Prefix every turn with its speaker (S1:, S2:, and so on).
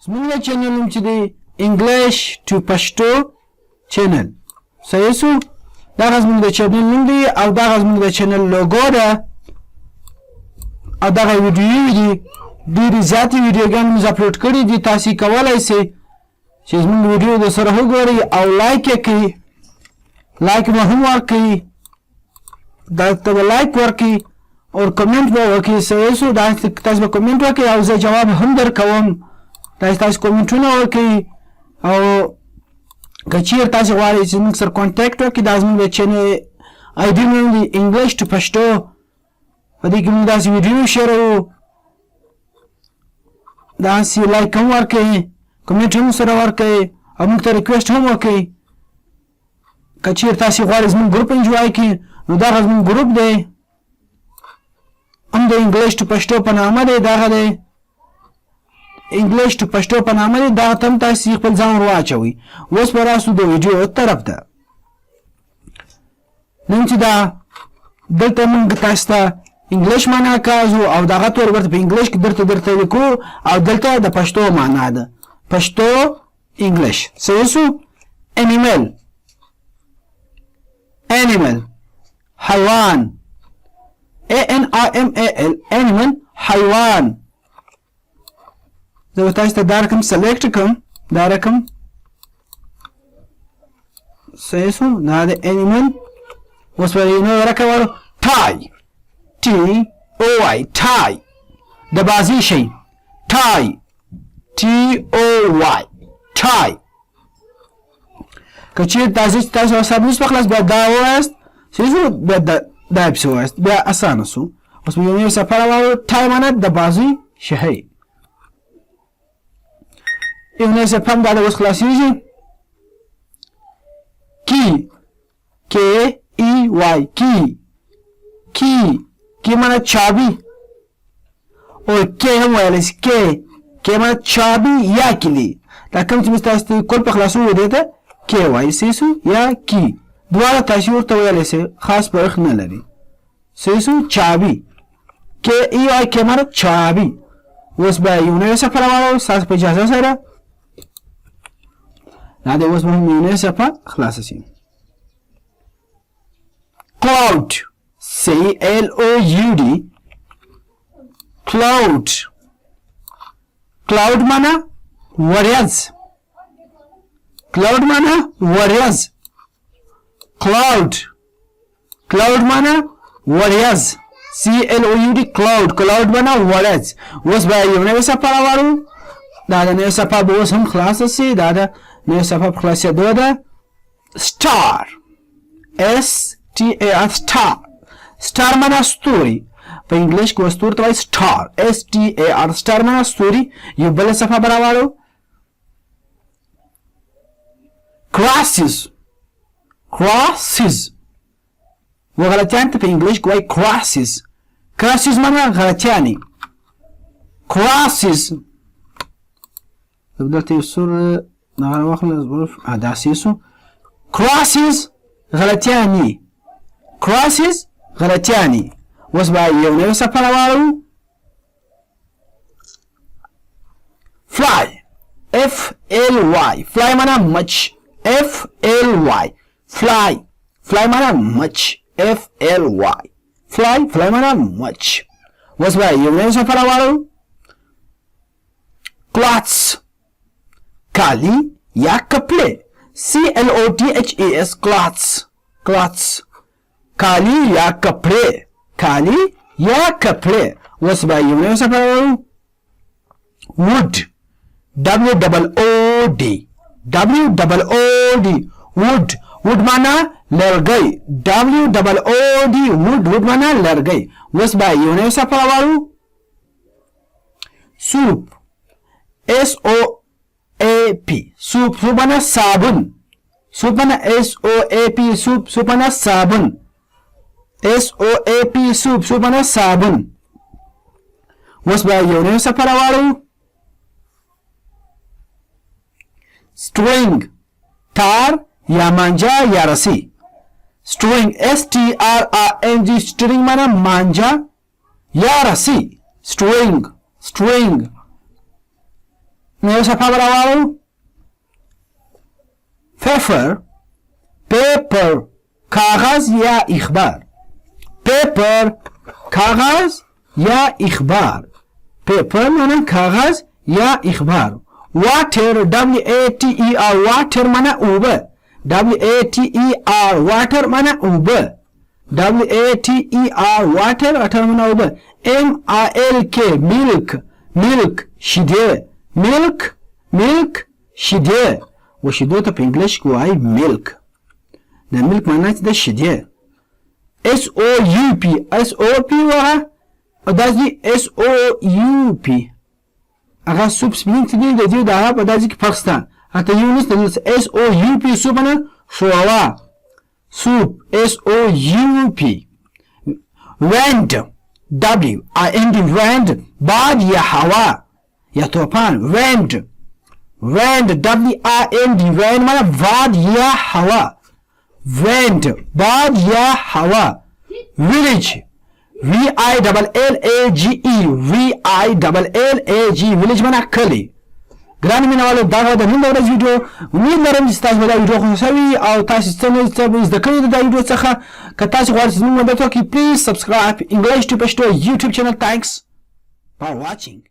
S1: زموږ چینل نوم چې دی انګلیش ټو پښتو چینل. صحیح شو؟ دغه زموږ د چینل نوم دی او دغه زموږ د چینل لوګو ده او دغه ویډیو دي. ډېرې زیاتې ویډیوګانې موږ اپلوډ کړي دي. تاسې کولی سئ چې زموږ ویډیو د سره وګورئ او لایک یې کړئ. لایک به هم ورکړئ، درته به لایک ورکړئ او کمنټ به وکړئ. صحیح شو؟ تاسې به کمنټ وکړئ او زه جواب هم درکوم. تاسې کمنټونه وکړئ او که چېرې تاسې غواړئ چې زموږ سره کانټیکټ وکړئ، دا زموږ د چینل آی ډي نوم دی انګلیش ټو پښتو. په دې کې موږ داسې ویډیو شیروو، داسې لایک هم ورکړئ، کمنټ هم سره ورکړئ او موږ ته ریکویسټ هم وکړئ. که چېرې تاسې غواړئ زموږ ګروپ انجوای کړئ نو دغه زموږ ګروپ دی، هم د انګلیش ټو پښتو په نامه دی. دغه دی انګلیش ټو پښتو په نامه دی. دغه ته هم تاسې خپل ځان ور واچوئ. اوس به راسو د ویډیو طرف ته. نن چې دا دلته موږ تاسو ته انګلیش معنا کاږو او دغه تور ورته په انګلیش کې درته لیکو او دلته د پښتو معنا ده. پښتو انګلیش. صحیح شو؟ انیمل، انیمل حیوان، ANIMAL انیمل حیوان. زه به تاسو ته دا رقم سلیکټ کړم، دا رقم. صحیح شو؟ دا د انیمل. اوس به یو نوی رقم وارو ټای، TOY ټای، د بازي شی. ټای TOY ټای. که چېرې تاسو حساب نشي په خلاص بیا دا ووایاست، صحیح شو؟ بیا دا پسې ووایاست، بیا اسانه شو. اوس به یو نوی صفحه راواړو. ټای معنا د بازي شی. یو نوی صفحه هم دا اوس خلاصېږي. کی، KEY کی، کی معنا چابي او کې هم ویلی شي. کې معنا چابي یا کلي. دا کوم چې موږ تاسو ته کول په خلاصو دی ته کې وایي. صحیح شو؟ یا کی دواړه تاسې ورته ویلی شئ، خاص فرق نه لري. صحیح شو؟ چابي، KEY کې معنا چابي. اوس به یو نوی صفحه راواړو ستاسو په اجازه سره. دا دی اوس به هم یو نوی صفحه خلاصه شي. Cloud, CLOUD, cloud. Cloud mana warriors. Cloud mana warriors. Cloud. Cloud mana warriors. CLOUD cloud. Cloud mana warriors. اوس به یو نوی صفحه راوړو. دا د نوی صفحه به اوس هم خلاصه شي. دا د نوی صفحه په خلاصېدو ده. Star, STAR star. star معنا ستوري. په انګلیش کې ستوري ته وایي star. STAR star معنا ستوري. یو بله صفحه به راواړو. crosses. crosses و غلطیان ته په انګلیش کې وایي crosses. crosses معنا غلطیانې. crosses دلته یو سور دغه واخله داسې شو. crosses غلطیانې. crosses غلطیانې. اوس به یو نوی صفحه راواړو. fly, FLY. fly معنا مچ. FLY fly. fly معنا مچ. FLY fly. fly معنا مچ. اوس به یو نوی صفحه راواړو. cloths کالي یا کپړې. CLOTHES cloths. cloths کالي یا کپړې. کالي یا کپړې. اوس به یو نوی صفحه راوړو. wood, WOOD. WOOD wood. wood معنا لرګی. WOOD wood. wood معنا لرګی. اوس به یو نوی صفحه راوړو. soup, SOAP. soup. soup معنا صابون. soup معنا SOAP. soup. soup معنا صابون. SOAP soup. soup معنا صابون. اوس به یو نوی صفحه راواړو. string تار یا مانجا یا رسی. string STRING. string معنا مانجا یا رسی. string. string نو یو صفحه براوړو پیپر کاغذ یا اخبار پیپر کاغذ یا اخبار پیپر معنی کاغذ یا اخبار water water water معنی اوبه water water معنی اوبه water water معنی اوبه milk milk milk شیدې milk شیدې و شیدو ته په انګلیش کې وایي milk د milk معنی د شیدې SOUP وغه او داسې SOUP هغه سوپ سپینګ ته دی د دې د هغه په داسې کې فرق شته حتی یو نسته SOUP سوپ نه شوروا سوپ SOUP wind WIND wind باد یا هوا یا طوفان wind wind WIND wind معنی باد یا هوا wind باد یا هوا village VILLAGE village معنی کلی ګرانو مینوالو دا د نن ورځ ویډیو امید لرم چې تاسو دا ویډیو خوښوي او تاسو څه زده کړئ د ویډیو څخه که تاسو غواړئ چې موږ مدد وکړئ پلیز سبسکرایب انګلیش ټو پښتو یوټیوب چینل thanks for watching